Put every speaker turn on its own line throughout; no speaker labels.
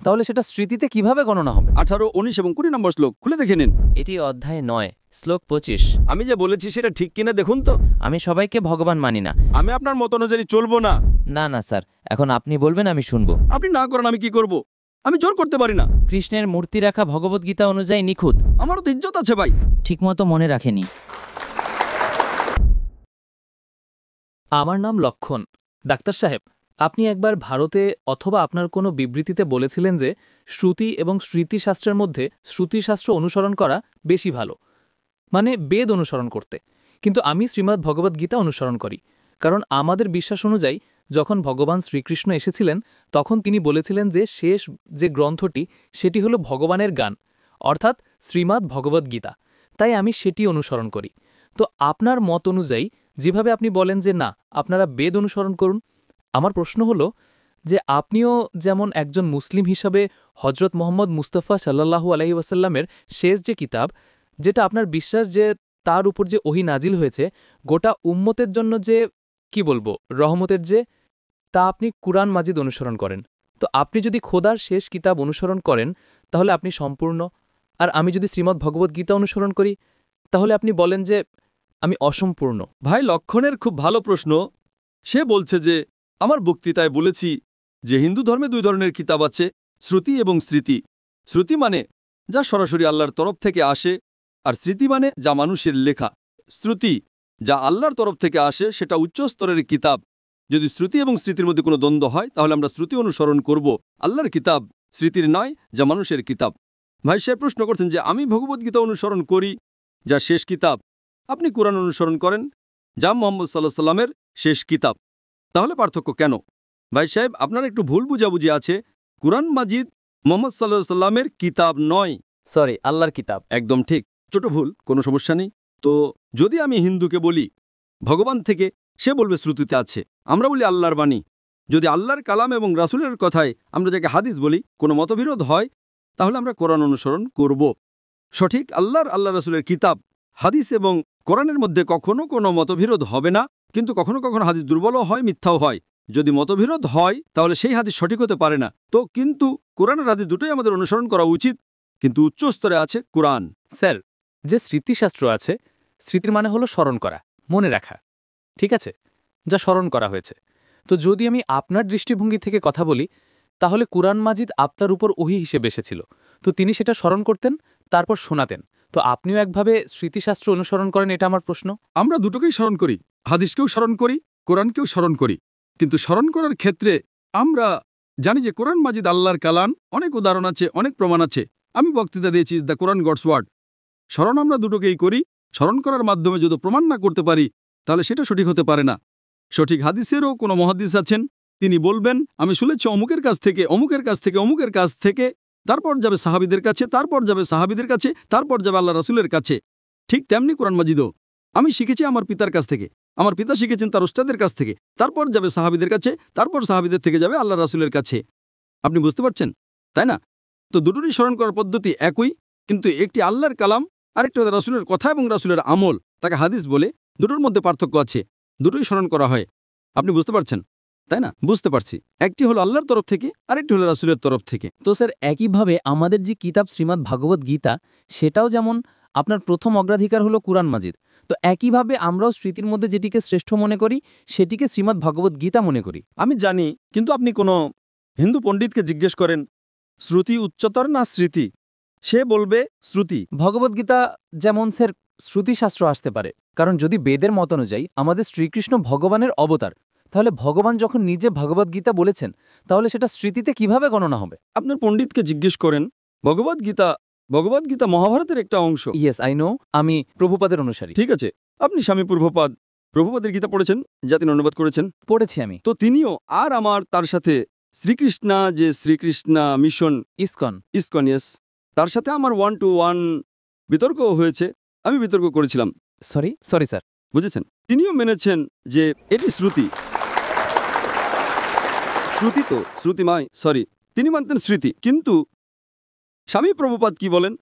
তাহলে সেটা স্মৃতিতে কিভাবে গণনা হবে?
18, 19 এবং 20 নম্বর শ্লোক খুলে দেখে নিন।
এটি অধ্যায় 9 শ্লোক 25।
আমি যে বলেছি সেটা ঠিক কিনা দেখুন তো।
আমি সবাইকে ভগবান মানি না।
আমি আপনার মত অনুযায়ী চলবো না।
না না স্যার, এখন আপনি বলবেন, আমি শুনবো।
আপনি না করেন আমি কি করব? আমি জোর করতে পারি না।
কৃষ্ণের মূর্তি রাখা ভগবদ্গীতা অনুযায়ী নিখুঁত।
আমারও তো ইজ্জত আছে ভাই।
ঠিকমতো মনে রাখেনি।
আমার নাম লক্ষণ। ডাক্তার সাহেব, আপনি একবার ভারতে অথবা আপনার কোনো বিবৃতিতে বলেছিলেন যে শ্রুতি এবং স্মৃতিশাস্ত্রের মধ্যে শ্রুতিশাস্ত্র অনুসরণ করা বেশি ভালো, মানে বেদ অনুসরণ করতে। কিন্তু আমি শ্রীমদ্ ভগবদ্গীতা অনুসরণ করি, কারণ আমাদের বিশ্বাস অনুযায়ী যখন ভগবান শ্রীকৃষ্ণ এসেছিলেন তখন তিনি বলেছিলেন যে শেষ যে গ্রন্থটি সেটি হলো ভগবানের গান, অর্থাৎ শ্রীমদ্ ভগবদ্গীতা। তাই আমি সেটি অনুসরণ করি। তো আপনার মত অনুযায়ী যেভাবে আপনি বলেন যে না, আপনারা বেদ অনুসরণ করুন, আমার প্রশ্ন হলো যে আপনিও যেমন একজন মুসলিম হিসাবে হজরত মোহাম্মদ মুস্তাফা সাল্লাল্লাহু আলাইহি ওয়াসাল্লামের শেষ যে কিতাব, যেটা আপনার বিশ্বাস যে তার উপর যে ওহী নাজিল হয়েছে গোটা উম্মতের জন্য, যে কি বলবো, রহমতের যে, তা আপনি কুরআন মাজিদ অনুসরণ করেন। তো আপনি যদি খোদার শেষ কিতাব অনুসরণ করেন তাহলে আপনি সম্পূর্ণ, আর আমি যদি শ্রীমদ্ ভগবদ্গীতা অনুসরণ করি তাহলে আপনি বলেন যে আমি অসম্পূর্ণ।
ভাই লক্ষণের খুব ভালো প্রশ্ন। সে বলছে যে আমার বক্তৃতায় বলেছি যে হিন্দু ধর্মে 2 ধরনের কিতাব আছে, শ্রুতি এবং স্মৃতি। শ্রুতি মানে যা সরাসরি আল্লাহর তরফ থেকে আসে, আর স্মৃতি মানে যা মানুষের লেখা। শ্রুতি যা আল্লাহর তরফ থেকে আসে সেটা উচ্চ স্তরের কিতাব। যদি শ্রুতি এবং স্মৃতির মধ্যে কোনো দ্বন্দ্ব হয় তাহলে আমরা শ্রুতি অনুসরণ করব, আল্লাহর কিতাব, স্মৃতির নয় যা মানুষের কিতাব। ভাই সে প্রশ্ন করছেন যে আমি ভগবদ্গীতা অনুসরণ করি যা শেষ কিতাব, আপনি কুরআন অনুসরণ করেন যা মুহাম্মদ সাল্লাল্লাহু আলাইহি ওয়াসাল্লামের শেষ কিতাব। তাহলে পার্থক্য কেন? ভাই সাহেব, আপনার একটু ভুল বুঝাবুঝি আছে। কুরআন মাজিদ মুহাম্মদ সাল্লাল্লাহু আলাইহি ওয়াসাল্লামের কিতাব নয়।
সরি, আল্লাহর কিতাব।
একদম ঠিক, ছোট ভুল, কোনো সমস্যা নেই। তো যদি আমি হিন্দুকে বলি ভগবান থেকে, সে বলবে শ্রুতিতে আছে। আমরা বলি আল্লাহর বাণী। যদি আল্লাহর কালাম এবং রাসূলের কথায় আমরা যাকে হাদিস বলি কোনো মতবিরোধ হয় তাহলে আমরা কোরআন অনুসরণ করব। সঠিক আল্লাহ রাসূলের কিতাব, হাদিস এবং কোরআনের মধ্যে কখনো কোনো মতবিরোধ হবে না, কিন্তু কখনো কখনো হাদিস দুর্বলও হয়, মিথ্যাও হয়। যদি মতবিরোধ হয় তাহলে সেই হাদিস সঠিক হতে পারে না। তো কিন্তু কোরআনের হাদিস দুটোই আমাদের অনুসরণ করা উচিত, কিন্তু উচ্চ স্তরে আছে কোরআন।
স্যার, যে স্মৃতিশাস্ত্র আছে, স্মৃতির মানে হলো স্মরণ করা, মনে রাখা, ঠিক আছে, যা স্মরণ করা হয়েছে। তো যদি আমি আপনার দৃষ্টিভঙ্গি থেকে কথা বলি তাহলে কুরআন মাজিদ আপনার উপর ওহী হিসেবে এসেছিল, তো তিনি সেটা স্মরণ করতেন, তারপর শোনাতেন। তো আপনিও একভাবে স্মৃতিশাস্ত্র অনুসরণ করেন, এটা আমার প্রশ্ন।
আমরা দুটোকেই স্মরণ করি, হাদিসকেও স্মরণ করি, কোরআনকেও স্মরণ করি। কিন্তু স্মরণ করার ক্ষেত্রে আমরা জানি যে কোরআন মাজিদ আল্লাহর কালাম, অনেক উদাহরণ আছে, অনেক প্রমাণ আছে। আমি বক্তৃতা দিয়েছি দ্য কোরআন গডস ওয়ার্ড। স্মরণ আমরা দুটোকেই করি। স্মরণ করার মাধ্যমে যদি প্রমাণ না করতে পারি তাহলে সেটা সঠিক হতে পারে না। সঠিক হাদিসেরও কোনো মুহাদ্দিস আছেন, তিনি বলবেন আমি শুনেছি অমুকের কাছ থেকে, অমুকের কাছ থেকে, অমুকের কাছ থেকে, তারপর যাবে সাহাবীদের কাছে, তারপর যাবে সাহাবীদের কাছে, তারপর যাবে আল্লাহ রাসূলের কাছে। ঠিক তেমনি কোরআন মাজিদও আমি শিখেছি আমার পিতার কাছ থেকে, আমার পিতা শিখেছেন তার উস্তাদের কাছ থেকে, তারপর যাবে সাহাবীদের কাছে, তারপর সাহাবীদের থেকে যাবে আল্লাহ রাসূলের কাছে। আপনি বুঝতে পারছেন, তাই না? তো দুটোরই স্মরণ করার পদ্ধতি একই, কিন্তু একটি আল্লাহর কালাম, আরেকটা রাসূলের কথা এবং রাসূলের আমল, তাকে হাদিস বলে। দুটোর মধ্যে পার্থক্য আছে, দুটোই স্মরণ করা হয়। আপনি বুঝতে পারছেন, তাই না? বুঝতে পারছি। একটি হলো আল্লাহর তরফ থেকে, আরেকটি হলো রাসূলের তরফ থেকে।
তো স্যার, একইভাবে আমাদের যে কিতাব শ্রীমদ্ ভগবদ্গীতা, সেটাও যেমন আপনার প্রথম অগ্রাধিকার হলো কুরআন মাজিদ, তো একইভাবে আমরাও স্মৃতির মধ্যে যেটিকে শ্রেষ্ঠ মনে করি সেটিকে শ্রীমদ্ ভগবদ্গীতা মনে করি।
আমি জানি, কিন্তু আপনি কোনো হিন্দু পণ্ডিতকে জিজ্ঞেস করেন শ্রুতি উচ্চতর না স্মৃতি, সে বলবে শ্রুতি।
ভগবদ্গীতা যেমন স্যার শ্রুতিশাস্ত্র আসতে পারে, কারণ যদি বেদের মত অনুযায়ী আমাদের শ্রীকৃষ্ণ ভগবানের অবতার, তাহলে ভগবান যখন নিজে ভগবদ্গীতা বলেছেন তাহলে সেটা স্মৃতিতে কিভাবে গণনা হবে?
আপনার পণ্ডিতকে জিজ্ঞেস করেন। ভগবদ্গীতা মহাভারতের একটা অংশ।
ইয়েস, আই নো, আমি প্রভুপাদের অনুসারী।
ঠিক আছে, আপনি স্বামী প্রভুপাদের গীতা পড়েছেন, যা তিনি অনুবাদ করেছেন।
পড়েছি আমি।
তো তিনিও আর আমার তার সাথে শ্রীকৃষ্ণা মিশন
ইসকন,
ইয়েস, তার সাথে আমার 1-to-1 বিতর্ক হয়েছে। আমি বিতর্ক করেছিলাম।
Sorry sir.
বুঝেছেন? তিনিও মেনেছেন যে এটি শ্রুতি তো শ্রুতিময়, তিনি মানতেন স্মৃতি। কিন্তু স্বামী প্রভুপাদ কি বলেন?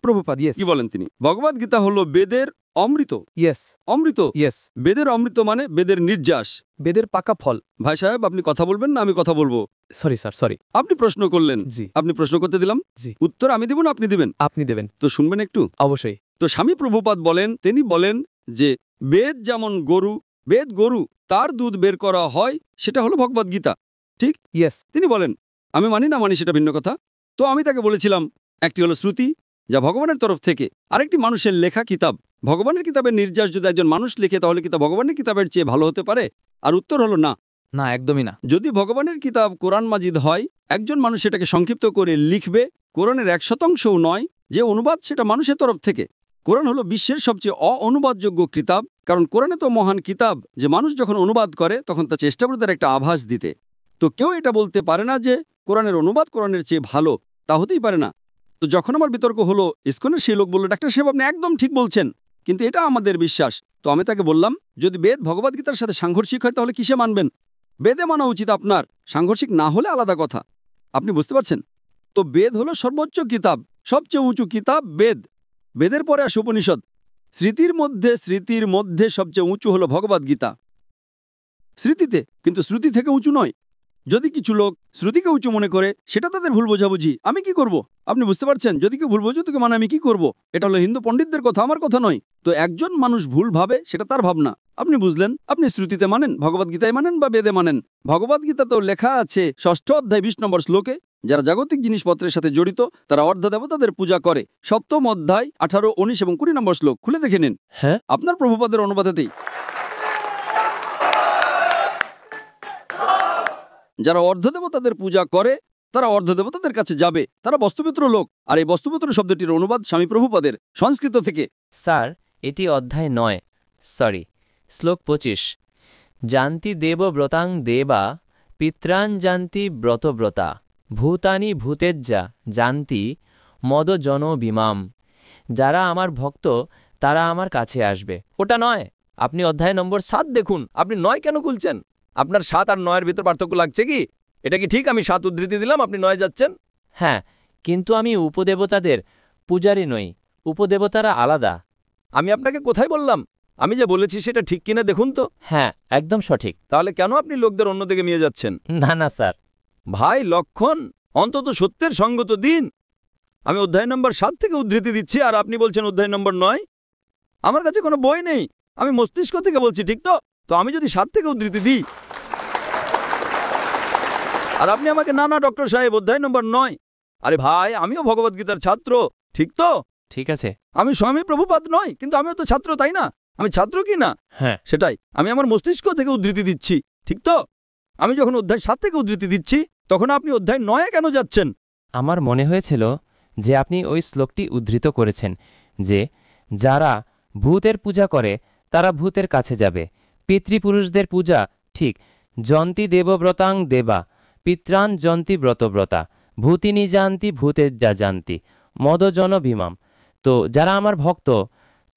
প্রভুপাদ, ইয়েস,
কি বলেন তিনি? ভগবদ্গীতা হলো বেদের অমৃত।
ইয়েস
অমৃত।
ইয়েস
বেদের অমৃত মানে বেদের নির্যাস।
বেদের পাকা ফল।
ভাই সাহেব, আপনি কথা বলবেন না আমি কথা বলবো?
Sorry sir, sorry.
আপনি প্রশ্ন করলেন,
জি
আপনি প্রশ্ন করতে দিলাম,
জি।
উত্তর আমি দেব না আপনি দিবেন?
আপনি দেবেন।
তো শুনবেন একটু।
অবশ্যই।
তো স্বামী প্রভুপাদ বলেন, তিনি বলেন যে বেদ যেমন গরু, বেদ গরু, তার দুধ বের করা হয়, সেটা হলো ভগবদ্গীতা। ঠিক?
ইয়েস।
তিনি বলেন, আমি মানি না মানি সেটা ভিন্ন কথা। তো আমি তাকে বলেছিলাম, একটি হলো শ্রুতি, যা ভগবানের তরফ থেকে, আরেকটি মানুষের লেখা কিতাব। ভগবানের কিতাবের নির্যাস যদি একজন মানুষ লিখে, তাহলে কি তা ভগবানের কিতাবের চেয়ে ভালো হতে পারে? আর উত্তর হলো না।
না, একদমই না।
যদি ভগবানের কিতাব কোরআন মাজিদ হয়, একজন মানুষ সেটাকে সংক্ষিপ্ত করে লিখবে, কোরআনের 1%ও নয়, যে অনুবাদ সেটা মানুষের তরফ থেকে। কোরআন হলো বিশ্বের সবচেয়ে অনুবাদযোগ্য কিতাব, কারণ কোরআনে তো মহান কিতাব যে মানুষ যখন অনুবাদ করে তখন তা চেষ্টা করে তার একটা আভাস দিতে। তো কেউ এটা বলতে পারে না যে কোরআনের অনুবাদ কোরআনের চেয়ে ভালো, তা হতেই পারে না। তো যখন আমার বিতর্ক হলো, ইসকনের সেই লোক বলল, ডাক্তার সাহেব আপনি একদম ঠিক বলছেন, কিন্তু এটা আমাদের বিশ্বাস। তো আমি তাকে বললাম, যদি বেদ ভগবদ্গীতার সাথে সাংঘর্ষিক হয় তাহলে কিসে মানবেন? বেদে মানা উচিত আপনার, সাংঘর্ষিক না হলে আলাদা কথা। আপনি বুঝতে পারছেন? তো বেদ হলো সর্বোচ্চ কিতাব, সবচেয়ে উঁচু কিতাব বেদ। বেদের পরে আসে উপনিষদ। স্মৃতির মধ্যে সবচেয়ে উঁচু হলো ভগবদ্গীতা। স্মৃতিতে, কিন্তু শ্রুতি থেকে উঁচু নয়। যদি কিছু লোক শ্রুতিকে উঁচু মনে করে, সেটা তাদের ভুল বোঝাবুঝি। আমি কি করব? আপনি বুঝতে পারছেন? যদি কেউ ভুল বোঝো তোকে মানে আমি কি করব? এটা হলো হিন্দু পণ্ডিতদের কথা, আমার কথা নয়। তো একজন মানুষ ভুল ভাবে, সেটা তার ভাবনা। আপনি বুঝলেন? আপনি শ্রুতিতে মানেন, ভগবদ্গীতায় মানেন বা বেদে মানেন। ভগবদ্গীতাতেও লেখা আছে 6ষ্ঠ অধ্যায় 20 নম্বর শ্লোকে, যারা জাগতিক জিনিসপত্রের সাথে জড়িত তারা অর্ধদেবতাদের পূজা করে। 7ম অধ্যায় 18, 19 এবং 20 নম্বর শ্লোক খুলে দেখে নিন।
হ্যাঁ,
আপনার প্রভুপাদের অনুবাদেতেই। যারা অর্ধদেবতাদের পূজা করে তারা অর্ধদেবতাদের কাছে যাবে, তারা বস্তুপুত্র লোক। আর এই বস্তুপুত্র শব্দটির অনুবাদ স্বামী প্রভুপাদের সংস্কৃত থেকে।
স্যার, এটি অধ্যায় 9, সরি, শ্লোক 25। জান্তি দেবব্রতাং দেবা পিত্রান জান্তি ব্রতব্রতা ভূতানি ভূতেজ্জা জান্তি মদজন বিমাম। যারা আমার ভক্ত তারা আমার কাছে আসবে। ওটা নয়, আপনি অধ্যায় নম্বর 7 দেখুন।
আপনি 9 কেন খুলছেন? আপনার 7 আর 9-এর ভিতর পার্থক্য লাগছে কি? এটা কি ঠিক আমি 7 উদ্ধৃতি দিলাম, আপনি 9 যাচ্ছেন?
হ্যাঁ, কিন্তু আমি উপদেবতাদের পূজারী নই। উপদেবতারা আলাদা।
আমি আপনাকে কোথায় বললাম? আমি যে বলেছি সেটা ঠিক কিনা দেখুন তো।
হ্যাঁ, একদম সঠিক।
তাহলে কেন আপনি লোকদের অন্যদিকে নিয়ে যাচ্ছেন?
না না স্যার।
ভাই লক্ষণ, অন্তত সত্যের সঙ্গত দিন। আমি অধ্যায় নম্বর 7 থেকে উদ্ধৃতি দিচ্ছি আর আপনি বলছেন অধ্যায় নম্বর 9। আমার কাছে কোনো বই নেই, আমি মস্তিষ্ক থেকে বলছি, ঠিক তো? তো আমি যদি 7 থেকে উদ্ধৃতি দিই আর আপনি আমাকে না না ডক্টর সাহেব অধ্যায় নম্বর 9। আরে ভাই, আমিও ভগবদ্গীতার ছাত্র, ঠিক তো?
ঠিক আছে।
আমি স্বামী প্রভুপাদ নই, কিন্তু আমিও তো ছাত্র, তাই না? আমি ছাত্র কি না?
হ্যাঁ,
সেটাই, আমি আমার মস্তিষ্ক থেকে উদ্ধৃতি দিচ্ছি, ঠিক তো? আমি যখন অধ্যায় 7 থেকে উদ্ধৃতি দিচ্ছি তখন আপনি অধ্যায় 9-এ কেন যাচ্ছেন?
আমার মনে হয়েছিল যে আপনি ওই শ্লোকটি উদ্ধৃত করেছেন যে যারা ভূতের পূজা করে তারা ভূতের কাছে যাবে। পিতৃপুরুষদের পূজা ঠিক। জন্তি দেবব্রতাং দেবা পিত্রান জন্তি ব্রতব্রতা ভূতিনি জান্তি ভূতের যা জান্তি মদজন ভীমাম। তো যারা আমার ভক্ত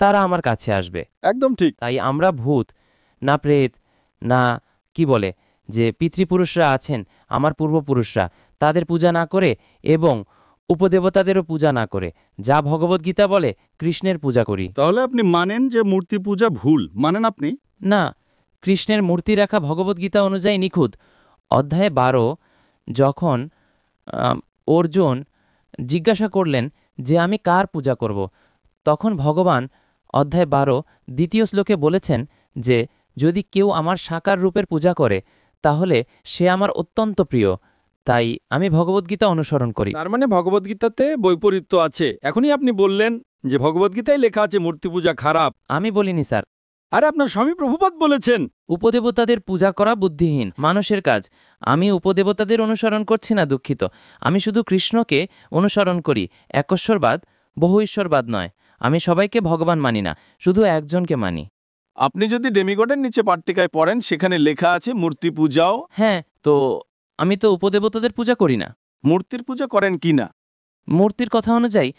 তারা আমার কাছে আসবে।
একদম ঠিক।
তাই আমরা ভূত না প্রেত না কি বলে যে পিতৃপুরুষরা আছেন আমার পূর্বপুরুষরা, তাদের পূজা না করে এবং উপদেবতাদেরও পূজা না করে যা ভগবদ্গীতা বলে কৃষ্ণের পূজা করি।
তাহলে আপনি মানেন যে মূর্তি পূজা ভুল, মানেন আপনি?
না, কৃষ্ণের মূর্তি রাখা ভগবদ্গীতা অনুযায়ী নিখুঁত। অধ্যায় 12 যখন অর্জুন জিজ্ঞাসা করলেন যে আমি কার পূজা করব, তখন ভগবান অধ্যায় 12 দ্বিতীয় শ্লোকে বলেছেন যে যদি কেউ আমার সাকার রূপের পূজা করে তাহলে সে আমার অত্যন্ত প্রিয়, তাই আমি ভগবদ্গীতা অনুসরণ করি।
তার মানে ভগবদ্গীতাতে বৈপরীত্য আছে। এখনই আপনি বললেন যে ভগবদ্গীতায় লেখা আছে মূর্তি পূজা খারাপ।
আমি বলিনি স্যার।
আরে আপনার স্বামী প্রভুপাদ বলেছেন।
উপদেবতাদের পূজা করা বুদ্ধিহীন মানুষের কাজ। আমি উপদেবতাদের অনুসরণ করছি না, দুঃখিত। আমি শুধু কৃষ্ণকে অনুসরণ করি। একশ্বরবাদ, বহু ঈশ্বরবাদ নয়। আমি সবাইকে ভগবান মানি না, শুধু একজনকে মানি।
আপনি যদি ডেমিগডের নিচে পাট্টিকায় পড়েন সেখানে লেখা আছে মূর্তি পূজাও।
হ্যাঁ, তো আমি তো উপদেবতাদের পূজা করি না।
মূর্তির পূজা করেন কি না?
মূর্তির কথা অনুযায়ী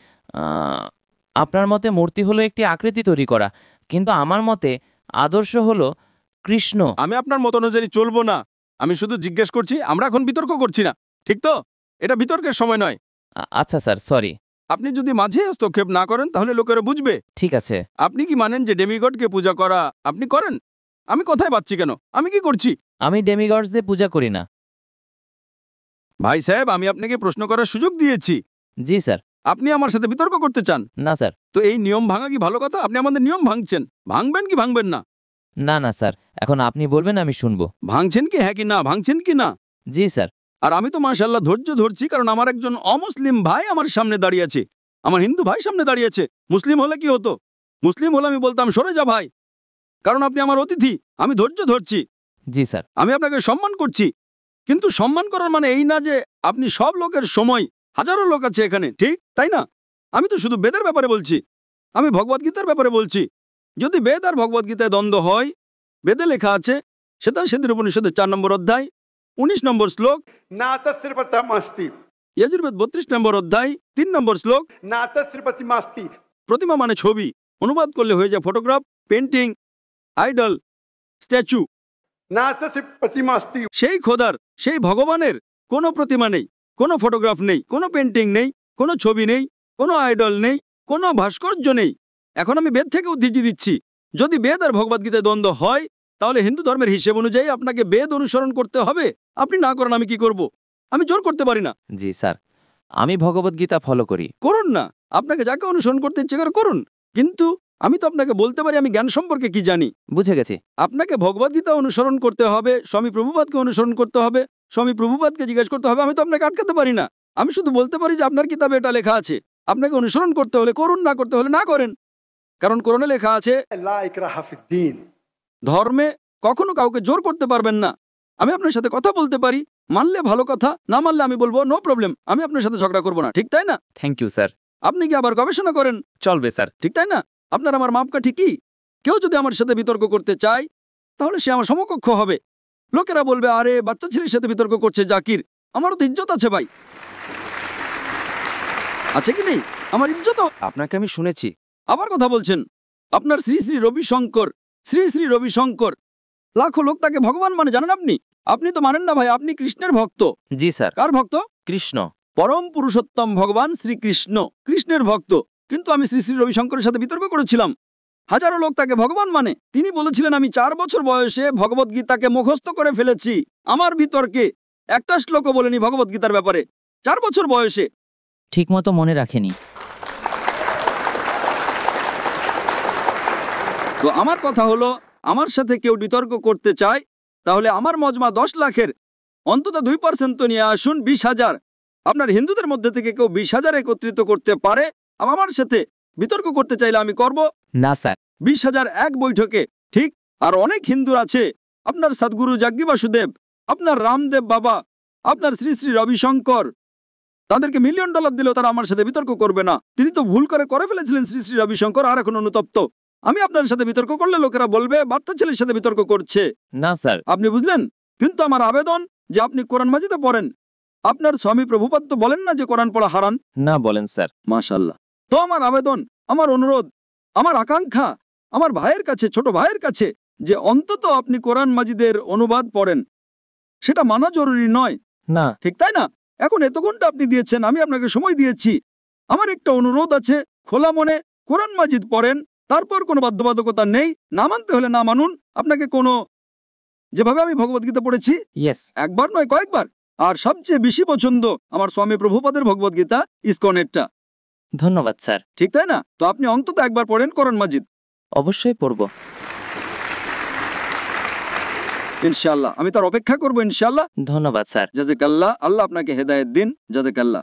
আপনার মতে মূর্তি হলো একটি আকৃতি তৈরি করা, কিন্তু আমার মতে আদর্শ হলো কৃষ্ণ।
আমি আপনার মত অনুযায়ী চলবো না। আমি শুধু জিজ্ঞেস করছি, আমরা এখন বিতর্ক করছি না, ঠিক তো? এটা বিতর্কের সময় নয়।
আচ্ছা স্যার, সরি।
আপনি যদি মাঝে হস্তক্ষেপ না করেন তাহলে লোকেরা বুঝবে।
ঠিক আছে।
আপনি কি মানেন যে ডেমিগডকে পূজা করা আপনি করেন? আমি কথায় পাচ্ছি কেন? আমি কি করছি?
আমি ডেমিগডসদের পূজা করি না।
ভাই সাহেব, আমি আপনাকে প্রশ্ন করার সুযোগ দিয়েছি।
জি স্যার।
আপনি আমার সাথে বিতর্ক করতে চান?
না স্যার।
তো এই নিয়ম ভাঙা কি ভালো কথা? আপনি আমাদের নিয়ম ভাঙছেন। ভাঙবেন কি ভাঙবেন না?
না না স্যার, এখন আপনি বলবেন আমি শুনবো।
ভাঙছেন কি হ্যাঁ কি না? ভাঙছেন কি না?
জি স্যার।
আর আমি তো মাশাআল্লাহ ধৈর্য ধরছি, কারণ আমার একজন অমুসলিম ভাই আমার সামনে দাঁড়িয়ে আছে, আমার হিন্দু ভাই সামনে দাঁড়িয়ে আছে। মুসলিম হলে কি হতো? মুসলিম হলে আমি বলতাম সরে যা ভাই, কারণ আপনি আমার অতিথি। আমি ধৈর্য ধরছি,
জি স্যার।
আমি আপনাকে সম্মান করছি। কিন্তু সম্মান করার মানে এই না যে আপনি সব লোকের সময়, হাজারো লোক আছে এখানে, ঠিক তাই না? আমি তো শুধু বেদের ব্যাপারে বলছি, আমি ভগবদ্গীতার ব্যাপারে বলছি। যদি বেদ আর ভগবদ্গীতায় দ্বন্দ্ব হয়, বেদে লেখা আছে সেতার উপনিষদের 4 নম্বর অধ্যায় 19 নম্বর শ্লোক,
নাতশ্রীপতিমাস্তি
যজুর্বেদ 32 নম্বর অধ্যায় 3 নম্বর শ্লোক,
নাতশ্রীপতিমাস্তি
প্রতিমা মানে ছবি, অনুবাদ করলে হয়ে যায় ফটোগ্রাফ, পেন্টিং, আইডল, স্ট্যাচু।
নাতশ্রীপতিমাস্তি
সেই খোদার, সেই ভগবানের কোনো প্রতিমা নেই, কোনো ফটোগ্রাফ নেই, কোনো পেন্টিং নেই, কোনো ছবি নেই, কোনো আইডল নেই, কোনো ভাস্কর্য নেই। এখন আমি বেদ থেকে উদ্ধৃতি দিচ্ছি। যদি বেদ আর ভগবদ্গীতায় দ্বন্দ্ব হয়, তাহলে হিন্দু ধর্মের হিসেব অনুযায়ী আপনাকে বেদ অনুসরণ করতে হবে। আপনি না করেন আমি কি করব? আমি জোর করতে পারি না।
জি স্যার, আমি ভগবদ্গীতা ফলো করি।
করুন না, আপনাকে যাকে অনুসরণ করতে ইচ্ছে করে করুন। কিন্তু আমি তো আপনাকে বলতে পারি আমি জ্ঞান সম্পর্কে কি জানি।
বুঝে গেছি।
আপনাকে ভগবদ্গীতা অনুসরণ করতে হবে, স্বামী প্রভুপাদকে অনুসরণ করতে হবে, স্বামী প্রভুপাদকে জিজ্ঞেস করতে হবে। আমি তো আপনাকে আটকাতে পারি না। আমি শুধু বলতে পারি যে আপনার কিতাবে এটা লেখা আছে, আপনাকে অনুসরণ করতে হলে করুন, না করতে হলে না করেন। কারণ কোরআনে লেখা আছে
লা ইকরাহা ফিদ্দীন।
ধর্মে কখনো কাউকে জোর করতে পারবেন না। আমি আপনার সাথে কথা বলতে পারি, মানলে ভালো কথা, না মানলে আমি বলবো নো প্রবলেম, আমি আপনার সাথে ঝগড়া করবো না, ঠিক তাই না?
Thank you sir.
আপনি কি আবার গবেষণা করেন?
চলবে স্যার।
ঠিক তাই না? আপনার আমার মাপকাঠি কি? কেউ যদি আমার সাথে বিতর্ক করতে চায় তাহলে সে আমার সমকক্ষ হবে। লোকেরা বলবে আরে বাচ্চা ছেলের সাথে বিতর্ক করছে জাকির। আমারও তো ইজ্জত আছে ভাই, আছে কি নেই? আমার ইজ্জত।
আপনাকে আমি শুনেছি।
আবার কথা বলছেন। আপনার শ্রী শ্রী রবিশঙ্কর, শ্রী শ্রী রবিশঙ্কর, লাখো লোক তাকে ভগবান মানে, জানেন আপনি? আপনি তো মানেন না ভাই, আপনি কৃষ্ণের ভক্ত।
জি স্যার।
কার ভক্ত?
কৃষ্ণ।
পরম পুরুষোত্তম ভগবান শ্রীকৃষ্ণ, কৃষ্ণের ভক্ত। কিন্তু আমি শ্রী শ্রী রবিশঙ্করের সাথে বিতর্ক করেছিলাম। হাজারো লোক তাকে ভগবান মানে। তিনি বলেছিলেন আমি 4 বছর বয়সে ভগবদ্গীতাকে মুখস্থ করে ফেলেছি। আমার বিতর্কে একটা শ্লোকও বলেনি ভগবদ্গীতার ব্যাপারে, 4 বছর বয়সে।
ঠিকমতো মনে রাখেনি।
তো আমার কথা হলো, আমার সাথে কেউ বিতর্ক করতে চায় তাহলে আমার মজমা 10 লাখের অন্তত 2% তো নিয়ে আসুন, 20,000। আপনার হিন্দুদের মধ্যে থেকে কেউ 20,000 একত্রিত করতে পারে। আমার সাথে বিতর্ক করতে চাইলে আমি করব
না স্যার।
20,000 এক বৈঠকে, ঠিক? আর অনেক হিন্দুর আছে, আপনার সদ্গুরু জাগ্গি বাসুদেব, আপনার রামদেব বাবা, আপনার শ্রী শ্রী রবিশঙ্কর, তাদেরকে $1 মিলিয়ন দিলেও তারা আমার সাথে বিতর্ক করবে না। তিনি তো ভুল করে ফেলেছিলেন শ্রী শ্রী রবিশঙ্কর, আর এখন অনুতপ্ত। আমি আপনার সাথে বিতর্ক করলে লোকেরা বলবে বাচ্চা ছেলের সাথে বিতর্ক করছে।
না স্যার।
আপনি বুঝলেন? কিন্তু আমার আবেদন যে আপনি কোরআন মাজিদে পড়েন। আপনার স্বামী প্রভুপাদ তো বলেন না যে কোরআন পড়া হারান?
না বলেন স্যার।
মাশাআল্লাহ। তো আমার আবেদন, আমার অনুরোধ, আমার আকাঙ্ক্ষা আমার ভাইয়ের কাছে, ছোট ভাইয়ের কাছে, যে অন্তত আপনি কোরআন মাজিদের অনুবাদ পড়েন। সেটা মানা জরুরি নয়,
না।
ঠিক তাই না? এখন এত ঘন্টা আপনি দিয়েছেন, আমি আপনাকে সময় দিয়েছি। আমার একটা অনুরোধ আছে, খোলা মনে কোরআন মাজিদ পড়েন। তারপর কোনো বাধ্যবাধকতা নেই, না মানতে হলে না মানুন। আপনাকে কোনো, যেভাবে আমি ভগবদ্গীতা পড়েছি,
ইয়েস।
একবার নয় কয়েকবার। আর সবচেয়ে বেশি পছন্দ আমার স্বামী প্রভুপাদের ভগবদ্গীতা, ইসকনেরটা।
ধন্যবাদ স্যার।
ঠিক তাই না? তো আপনি অন্তত একবার পড়েন কোরআন মাজিদ।
অবশ্যই পড়ব
ইনশাআল্লাহ। আমি তার অপেক্ষা করবো ইনশাআল্লাহ।
ধন্যবাদ স্যার।
জাযাকাল্লাহ। আল্লাহ আপনাকে হেদায়েত দিন। জাযাকাল্লাহ।